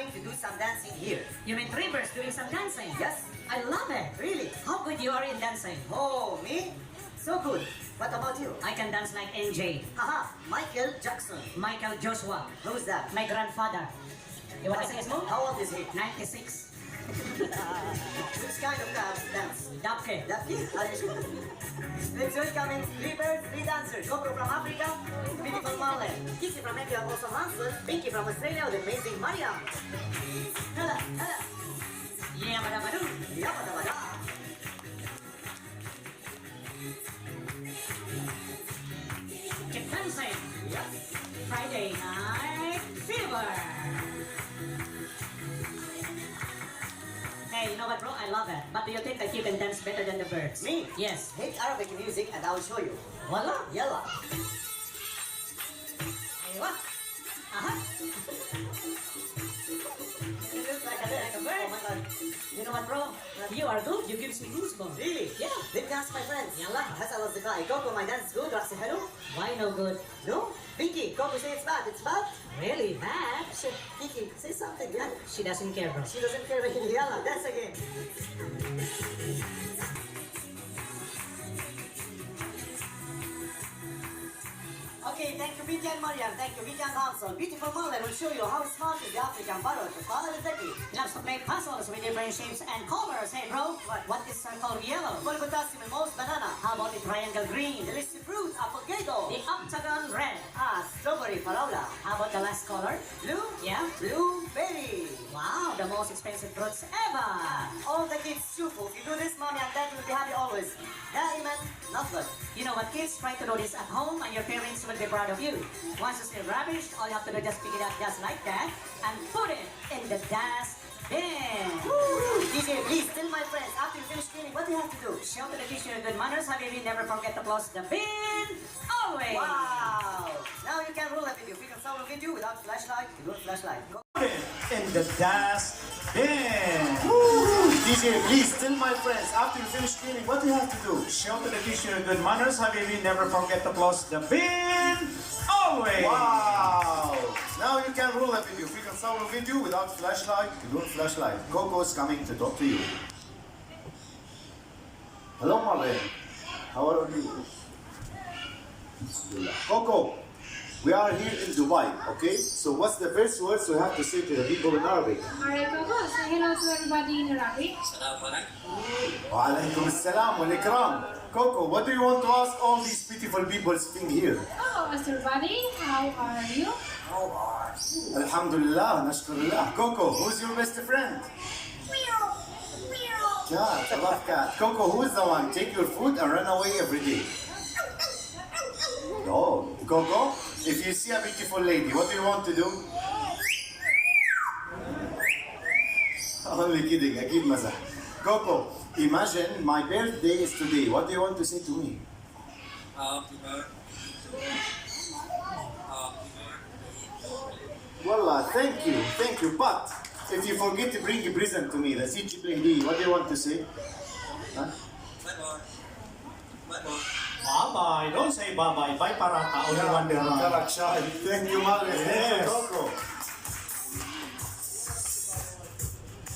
coming to do some dancing here. You mean Rivers doing some dancing? Yes. I love it. Really? How good you are in dancing. Oh, me? So good. What about you? I can dance like NJ. Haha, Michael Jackson. Michael Joshua. Who's that? My grandfather. You want to see his move? How old is he? 96. Which kind of dance? Dabke. That kid? Let's welcome three birds, three dancers. Coco from Africa, beautiful Marlon. Kissy from India, awesome Hansel. Pinky from Australia, the amazing Mariam. Hala, hala. Yeah, madam. Yeah, bada, bada. Keep dancing. Yeah. Friday night fever. Hey, you know what, bro? I love it. But do you think that you can dance better than the birds? Me? Yes. Hit Arabic music and I will show you. Voila. Yalla. Aywa. Aha. You look like a bird. Oh my god. You know what, bro? You are good. You give me goosebumps. Really? Yeah. Let's dance, my friends. Yalla. هسأل أصدقائي كوكو my dance is good رقصي حلو؟ Why no good? No? Pinky, Coco say it's bad. It's bad? Really bad? Shit, Pinky, say something. Yeah. She doesn't care, bro. She doesn't care. Yalla, dance again. Okay, thank you, Binti and Mariam. Thank you, Binti and Hansel. Beautiful Marlon will show you how smart is the African Parrot. Follow the technique. Loves to play puzzles with different shapes and colors. Hey, bro, what is circle yellow? Potassium and most banana. How about the triangle green? Delicious fruit, avocado. The octagon red. Strawberry, faraula. How about the last color? Blue, Yeah? blueberry. Wow, the most expensive fruits ever. All the kids shufu. If you do this, mommy and dad will be happy always. Daiman, not good. You know what, kids? Try to do this at home and your parents will be proud of you. Once you see rubbish, all you have to do is just pick it up just like that and put it in the dustbin. Woo! DJ, please tell my friends, after you finish cleaning, what do you have to do? Show to the teacher good manners, habibi. Never forget to close the bin. Always. Wow! Now you can roll a video. We can solve a video without flashlight. You don't flashlight. Go. In the dustbin. DJ, please tell my friends, after you finish cleaning, what do you have to do? Show to the teacher good manners, habibi. Never forget to close the bin. Always. Wow. Now you can roll a video. We can solve a video without flashlight. You don't flashlight. Coco is coming to talk to you. Hello, Marlene. How are you? Coco, we are here in Dubai, okay? So what's the first words we have to say to the people in Arabic? Alright, Coco, say hello to everybody in Arabic. Wa alaikum assalam wal ikram. Coco, what do you want to ask all these beautiful people sitting here? Oh, Mr. Buddy, how are you? Alhamdulillah, nashkurullah. Coco, who's your best friend? Cat, I love cat. Coco, who's the one? Take your food and run away every day. Oh, Coco, if you see a beautiful lady, what do you want to do? Only kidding, أكيد مزح. Coco, imagine my birthday is today. What do you want to say to me? Wallah, thank you. But if you forget to bring a present to me, the CG lady, what do you want to say? Huh? Bye-bye. Don't say bye-bye. Bye, Parata. Only one day around. Correct, shy. Thank you, Marlon. Thank you, Yes. Coco.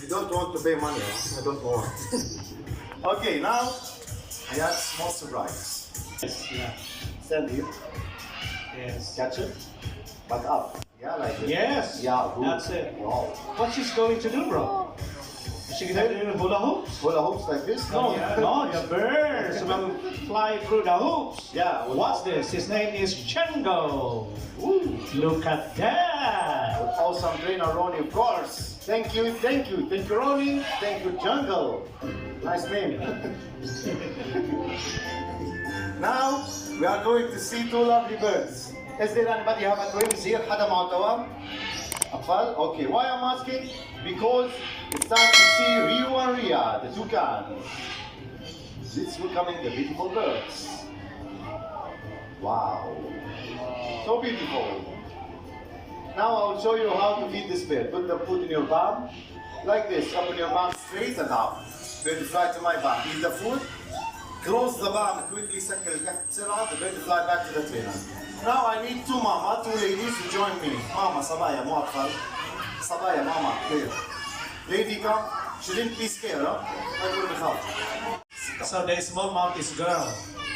You don't want to pay money, huh? I don't want. Okay, now I have small surprise. Yes, yeah. Stand here, Yes. catch it, but up. Yeah, like this. Yes. Yeah, good. That's it. Wow. What she's going to do, bro? Is she going to do hula hoops? Hula hoops like this? No, no, the birds will fly through the hoops. Yeah. What's this? His name is Django. Ooh, look at that. Awesome trainer, Ronnie, of course. Thank you, Ronnie. Thank you, Jungle. Nice name. Now, we are going to see two lovely birds. Is there anybody have a twins here? حدا معه توأم؟ أطفال? Okay, why I'm asking? Because it's time to see Rio and Ria, the two cans. This will come in the beautiful birds. Wow. So beautiful. Now I will show you how to feed this bird. Put the food in your palm, like this. Open your palm straight and up. Bird fly to my palm. Eat the food. Close the palm. Quickly سكر الكف بسرعة. The bird fly back to the trainer. Now I need two ladies to join me. Mama, صبايا مو أطفال. Sabaya, mama, here. Lady, come. Shouldn't be scared, huh? I will help. So the small mouth is girl.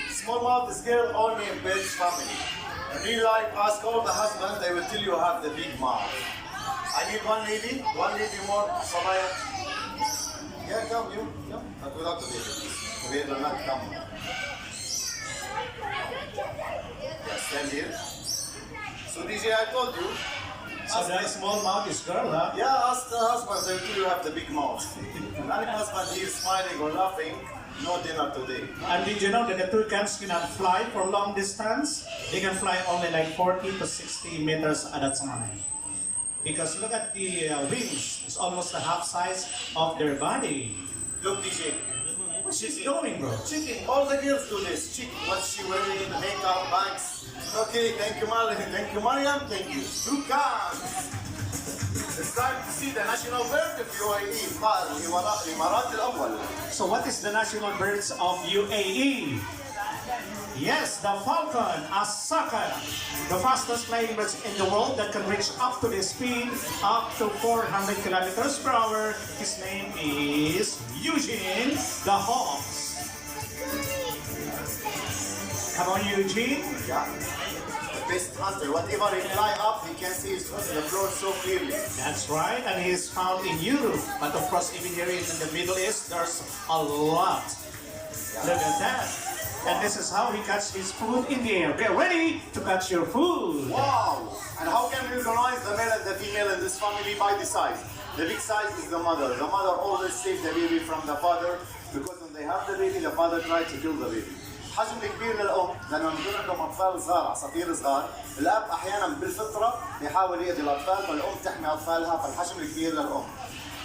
Smallmouth is girl only in Bed's family. In real life, ask all the husbands, they will tell you have the big mouth. I need one lady more. Sabaya. Yeah, come, you. Come. But without the baby. The baby will not come. Yeah, stand here. So DJ, I told you. So the small mouth is girl, huh? Yeah, ask the husband, they will tell you have the big mouth. And any husband he is smiling or laughing, no dinner today. And did you know that the toucans cannot fly for long distance? They can fly only like 40 to 60 meters at a time. Because look at the wings, it's almost the half size of their body. Look, DJ. What's she doing, bro? Chicken, all the girls do this. Chicken, what's she wearing? Makeup, bags. Okay, thank you, Mariam. Thank you, Mariam. Thank you. Toucans. It's time to see the national bird of UAE. الإمارات الأول. So what is the national birds of UAE? Yes, the falcon, a sucker, the fastest flying birds in the world that can reach up to the speed up to 400 kilometers per hour. His name is Eugene the Hawk. Come on, Eugene. Yeah. The best hunter. Whatever he fly up, he can see his foot on the floor so clearly. That's right, and he is found in Europe. But of course, even here in the Middle East, there's a lot. Look at that. And this is how he catches his food in the air. Get ready to catch your food. Wow! And how can we recognize the male and the female in this family? By the size. The big size is the mother. The mother always saves the baby from the father because when they have the baby, the father tries to kill the baby. حجم كبير للأم لأنه بيكون عندهم أطفال صغار عصافير صغار، الأب أحيانا بالفطرة بيحاول يأذي الأطفال فالأم تحمي أطفالها فالحجم الكبير للأم.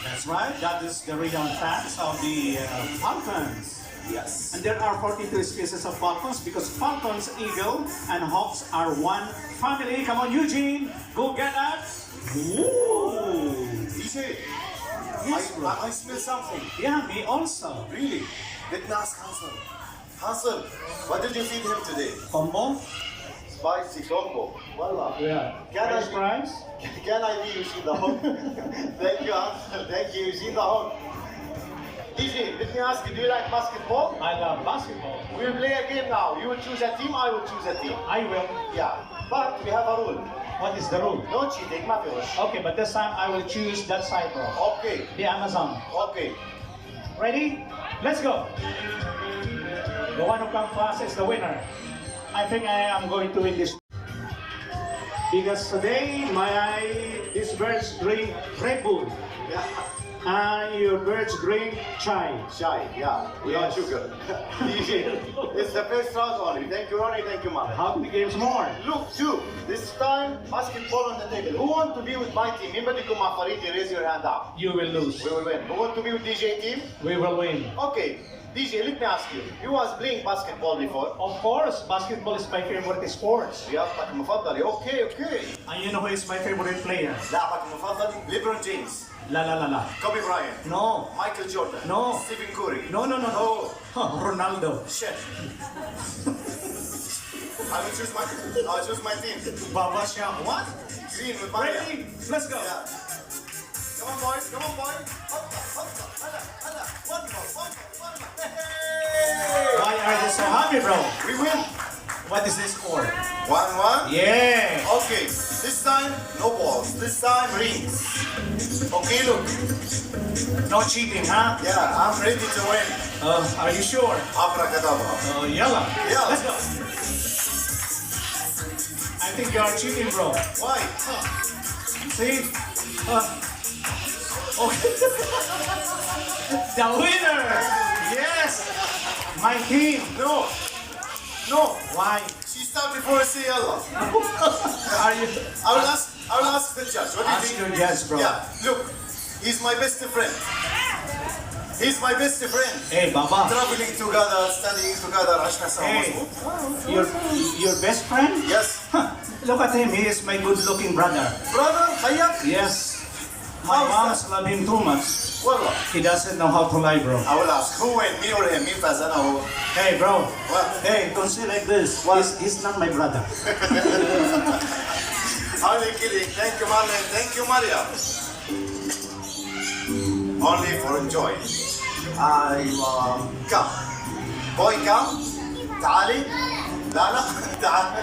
That's right. That is the real facts of the falcons. Yes. And there are 42 species of falcons because falcons, eagle, and hawks are one family. Come on, Eugene, go get that. Ooh. DJ, Yes, bro. I smell something. Yeah, me also. Really? Let me ask Hansel. Hansel, what did you feed him today? Combo? Spicy combo. Wallah. Yeah. French fries? Can I be Eugene the Hawk? Thank you, Hansel. Thank you, Eugene the Hawk. DJ, let me ask you, do you like basketball? I love basketball. We will play a game now. You will choose a team, I will choose a team. I will. Yeah. But we have a rule. What is the rule? No cheating, ما في غش. Okay, but this time I will choose that side, bro. Okay. The Amazon. Okay. Ready? Let's go. The one who comes fast is the winner. I think I am going to win this. Because today these birds drink Red Bull. Yeah. And your birds drink chai. Shy, yeah. Without Yes. sugar. DJ, it's the first round only. Thank you, Ronnie. Thank you, Mama. How the games more? Look, two. This time, basketball on the table. Who want to be with my team? مين بدكم مع فريقي? Raise your hand up. You will lose. We will win. Who want to be with DJ team? We will win. Okay. DJ, let me ask you. You was playing basketball before? Of course, basketball is my favorite sport. رياضتك المفضلة. Okay, okay. And you know who is my favorite player? لاعبك المفضل LeBron James. La la la la. Kobe Bryant. No. Michael Jordan. No. Stephen Curry. No, no, no, no. Oh. Ronaldo. Shit. I'll choose my team. Baba Shah. What? Green with Maria. Ready? Let's go. Yeah. Come on, boys. Come on, boys. Hoppa, hoppa. Hala, hala. One more. Hey! Why are you so happy, bro? We win. What is this for? 1-1. Yeah. Okay. This time, no balls. This time, rings. Okay, look. No cheating, huh? Yeah, I'm ready to win. Are you sure? Abracadabra. Yalla. Yeah. Let's go. I think you are cheating, bro. Why? See? Okay. The winner! Yes! My team! No. No. Why? She stopped before I say yalla. Are you... I will ask the judge. What do you Ask think? your judge, bro. Yeah, look. He's my best friend. He's my best friend. Hey, Baba. Traveling together, studying together, عشنا سوا Hey. مظبوط? Your best friend? Yes. Look at him. He is my good-looking brother. Brother, خيك. Yes. My moms love him too much. والله. He doesn't know how to lie, bro. I will ask who win, me or him? مين فاز أنا هو؟ Hey, bro. What? Hey, don't say like this. What? He's not my brother. Only kidding. Thank you, Marlon. Thank you, Maria. only for enjoy. Come. Boy, come. تعالي. لا لا. تعالي.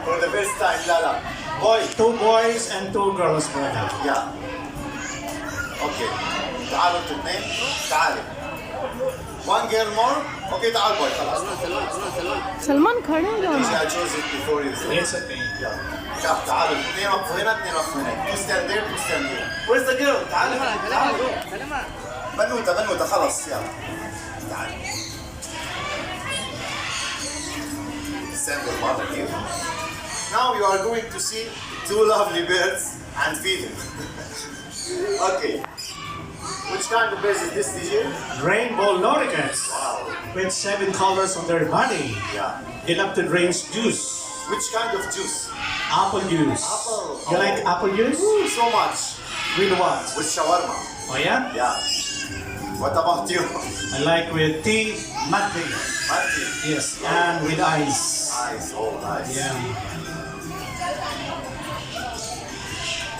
For the first time, لا لا. Boy. 2 boys and 2 girls, brother. Yeah. Okay. تعالوا انتوا اثنين. تعالي. One girl more. Okay, تعال boy. خلاص. Salman खड़े हैं क्या? I chose it before you. It's okay. Yeah. شوف تعالوا اثنين وقفوا هنا اثنين وقفوا هنا. You stand there, you stand there. Where's the girl? تعالي. بنوتة بنوتة خلاص يلا. تعالي. Stand with mother here. Now you are going to see 2 lovely birds and feed them. Okay. Which kind of birds is this, DJ? Rainbow lorikeets. Wow. With 7 colors on their body. Yeah. They love to drink juice. Which kind of juice? Apple juice. Apple. You like apple juice? Ooh, so much. With what? With shawarma. Oh yeah? Yeah. What about you? I like with tea, mate. Mati. Yes, and with ice. Nice. Oh, nice. Yeah.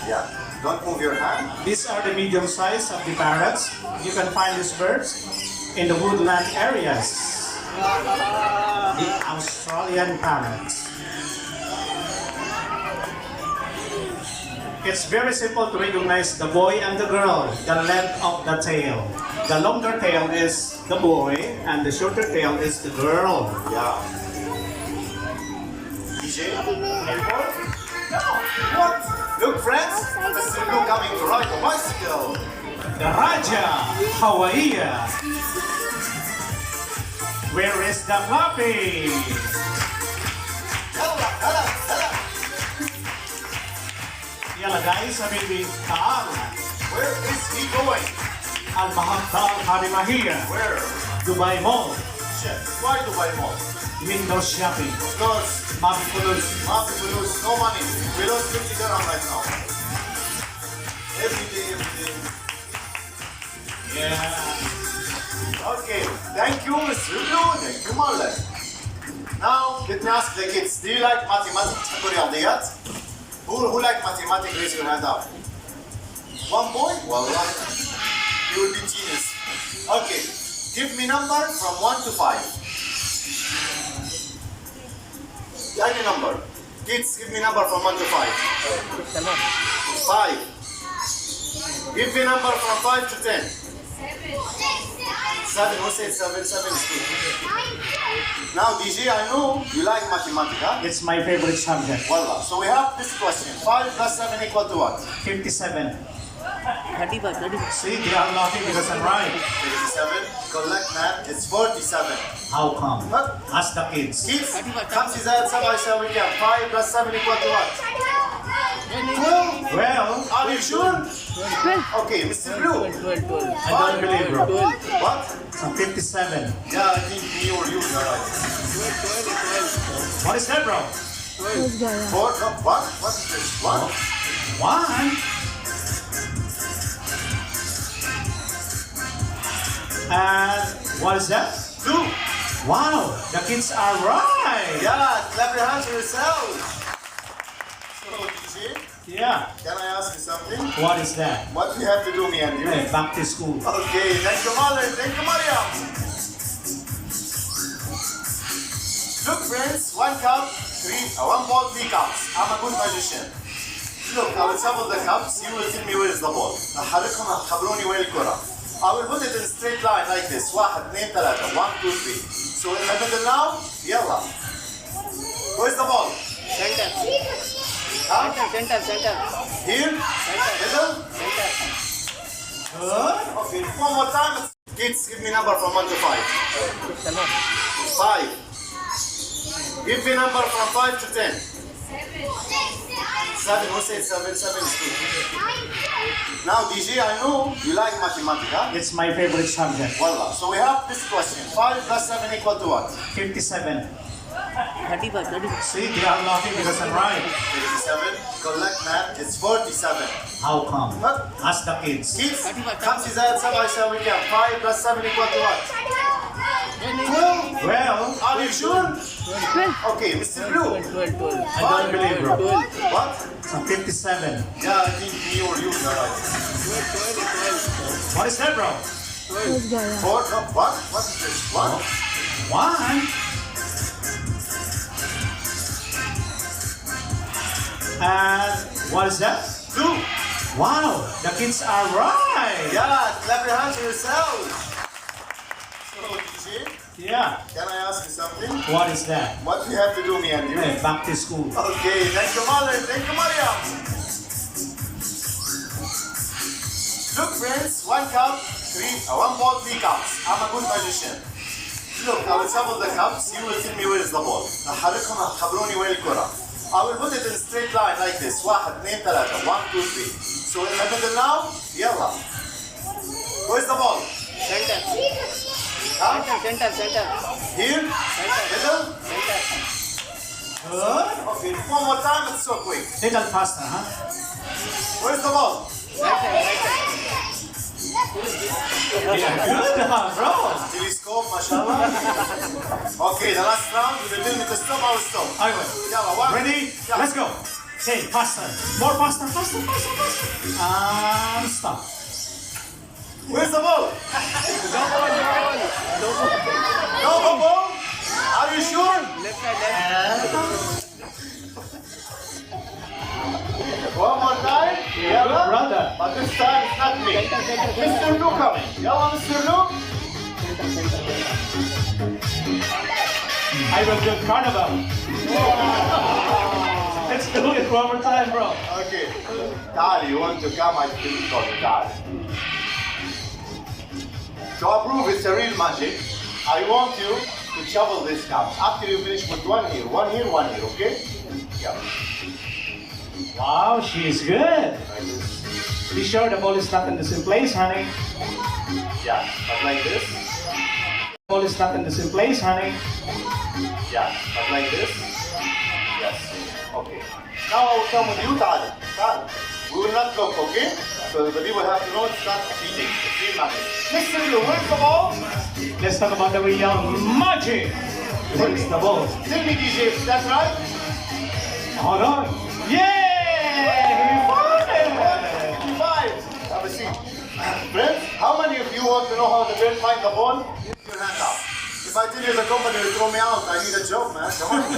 Yeah. Don't move your hand. These are the medium size of the parrots. You can find these birds in the woodland areas. The Australian parrots. It's very simple to recognize the boy and the girl, the length of the tail. The longer tail is the boy and the shorter tail is the girl. Yeah. DJ? Airport? What? Look, friends. Mr. Blue coming to ride a bicycle. The Raja, Hawaii. Where is the puppy? Hello, hello, hello. Yalla guys, habibi, ta'al. Where is he going? Al-Mahattal Harimahia, Where? Dubai Mall, Shit. Why Dubai Mall? window shopping, Because Mavi Pulus. we lose no money. We lost 50 dirham right now. Every day, every day. Yeah. Okay. Thank you, Mr. Blue. Thank you, Marlon. Now, let me ask the kids. Do you like mathematics? تحبوا رياضيات? Who like mathematics? Raise your hand up. One boy? Wallah. You will be genius. Okay. Give me number from 1 to 5. Any number. Kids, give me number from 1 to 5. 5. Give me number from 5 to 10. 7. Who said 7? 7 is good. Now, DJ, I know you like mathematics, huh? It's my favorite subject. Wallah. So we have this question. 5 plus 7 equal to what? 57. See, they are laughing because I'm right. 57. Collect math. It's 47. How come? What? Ask the kids. Kids, 5 زائد 7 يساوي كام? 5 plus 7 equal to what? 12. Well, Are you sure? Okay, Mr. Blue. I don't believe, bro. What? I'm 57. Yeah, I think you are right. What is that, bro? 4, no, what? What is this? 1? 1. And what is that? 2. Wow, the kids are right. Yeah, clap your hands for yourself. So, DJ, Yeah. can I ask you something? What is that? What do we have to do, me and you? Hey, back to school. Okay, thank you, Mother. Thank you, Mariam. Look, friends, 1 cup, 1 ball, 3 cups. I'm a good magician. Look, I will shuffle the cups. You will tell me where is the ball. أحركهم خبروني وين الكرة. I will put it in a straight line like this. 1, 2, 3. 1, 2, 3. So in the middle now, yalla. Where's the ball? Center. Huh? Center. Here? Middle? Good. Okay, one more time. Kids, give me number from 1 to 5. 5. Give me number from 5 to 10. 7. Who said 7? 7 is good. Now, DJ, I know you like mathematics, huh? It's my favorite subject. Wallah. So we have this question. 5 plus 7 equal to what? 57. 35. See, they are laughing because I'm right. 57. Collect math. It's 47. How come? What? Ask the kids. Kids, 5 زائد 7 يساوي كام? 5 plus 7 equal to what? 12. Well, Are you sure? Okay, Mr. Blue. 12. I don't believe, bro. What? I'm 57. Yeah, I think you are right. What is that, bro? Where's Gaya? Four, no, one. What is this? One. One. And what is that? Two. Wow, the kids are right. Yeah, clap your hands for yourselves. So, DJ, Yeah. can I ask you something? What is that? What we have to do, me and you? Hey, back to school. Okay, thank you, Mother. Thank you, Mariam. Look, friends, one cup, one ball, 3 cups. I'm a good magician. Look, I will shuffle the cups. You will tell me where is the ball. أحركهم خبروني وين الكرة. I will put it in a straight line like this. 1, 2, 3. 1, 2, 3. So in the middle now, yalla. Where's the ball? Center. Huh? Center. Here? Middle? Good. Okay, one more time, it's so quick. Little faster, huh? Where's the ball? Right side. Yeah, good, bro. Telescope, mashallah. Okay, the last round, you will tell me to stop, I will stop. I will. Yalla, 1. Ready? Yeah. Let's go. Hey, faster. More faster. And stop. Where's the ball? No ball? Are you sure? Left side. One more time. Yalla. Brother. But this time it's not me. Mr. Lu coming. Yalla, Mr. Lu. I will do carnival. Let's do it one more time, bro. Okay. Dali, you want to come? I think it's called Dali. To approve it's a real magic, I want you to shovel these cups. After you finish, put one here, okay? Yeah. Wow, she is good. Like this. Be sure the ball is not in the same place, honey. Yeah, but like this. Ball is not in the same place, honey. Yeah, but like this. Yes. Okay. Now I will come with you, Tal. We will not look, okay? So the people have to know it's not cheating. It's real magic. Mr. Lu, where's the ball? Let's talk about the real magic. Where is the ball? Tell me, DJ, is that right? Hold on. Yay! He won it! 55. Have a seat. Friends, how many of you want to know how the bird find the ball? Put your hand up. If I tell you the company will throw me out, I need a job, man. Come on.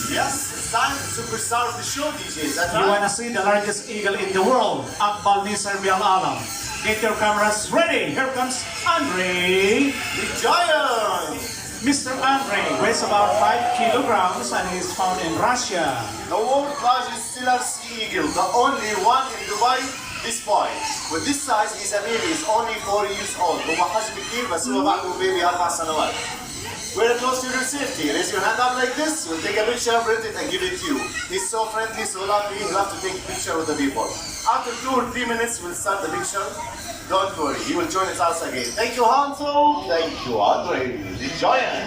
Yes, it's time to superstar of the show, DJ. Is that You right? wanna see the largest eagle in the world? Akbal Nisar Bial Alam. Get your cameras ready. Here comes Andre. The giant! Mr. Andre weighs about 5 kilograms and is found in Russia. The world's largest stellar sea eagle, the only one in Dubai, this boy. With this size, he's a baby, he's only 4 years old. هو حجم كبير بس هو بعده baby 4 سنوات. Wear it close to your safety. Raise your hand up like this. We'll take a picture, print it, and give it to you. He's so friendly, so lovely. He'll have to take a picture with the people. After 2 or 3 minutes, we'll start the picture. Don't worry, he will join us again. Thank you, Hansel. Thank you, Andre, the giant.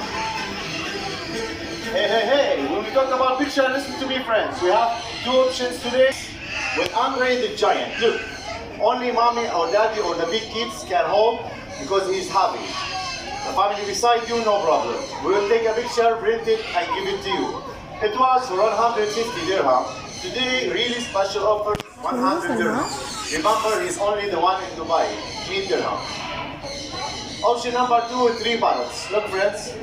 Hey. When we talk about picture, listen to me, friends. We have 2 options today with Andre the giant. Look, only mommy or daddy or the big kids can hold because he's happy. The family beside you, no problem. We will take a picture, print it, and give it to you. It was for 150 dirham. Today, really special offer, 100 dirham. Remember, he's only the one in Dubai, 3 dirham. Option number 2, 3 parrots. Look, friends,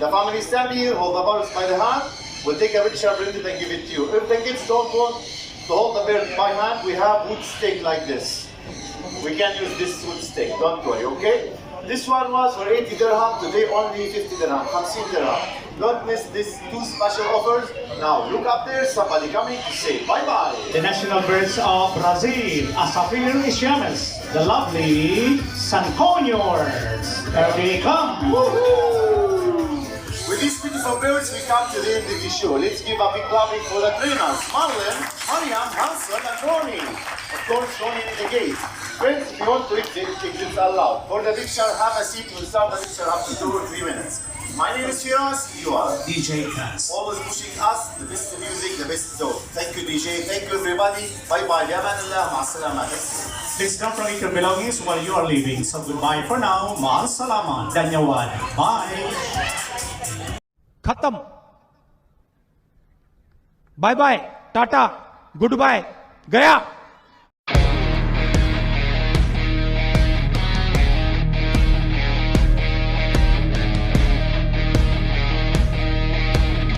the family stand here, hold the parrots by the hand. We'll take a picture, print it, and give it to you. If the kids don't want to hold the bird by hand, we have wood stick like this. We can use this wood stick, don't worry, okay? This one was for 80 dirham, today only 50 dirham, 50 dirham. Don't miss these 2 special offers. Now look up there, somebody coming to say bye-bye. The national birds of Brazil, Asafir ischiamus, the lovely Sanconhors. There they come. With these beautiful birds, we come to the end of the show. Let's give a big clapping for the trainers, Marlon, Mariam, Hansel, and Ronnie. Of course, Ronnie in the gate. Friends, if you want to exit, exits allowed. For the picture, have a seat. We'll start the picture after 2 or 3 minutes. My name is Firas, you are DJ Cass. always pushing us, the best music, the best show. Thank you, DJ. Thank you, everybody. Bye-bye. Bi'amanillah. Ma'as-salama. Please don't forget your belongings while you are leaving. So goodbye for now. Ma'as salaman. Dhanyawad. Bye. खत्म bye bye tata goodbye गया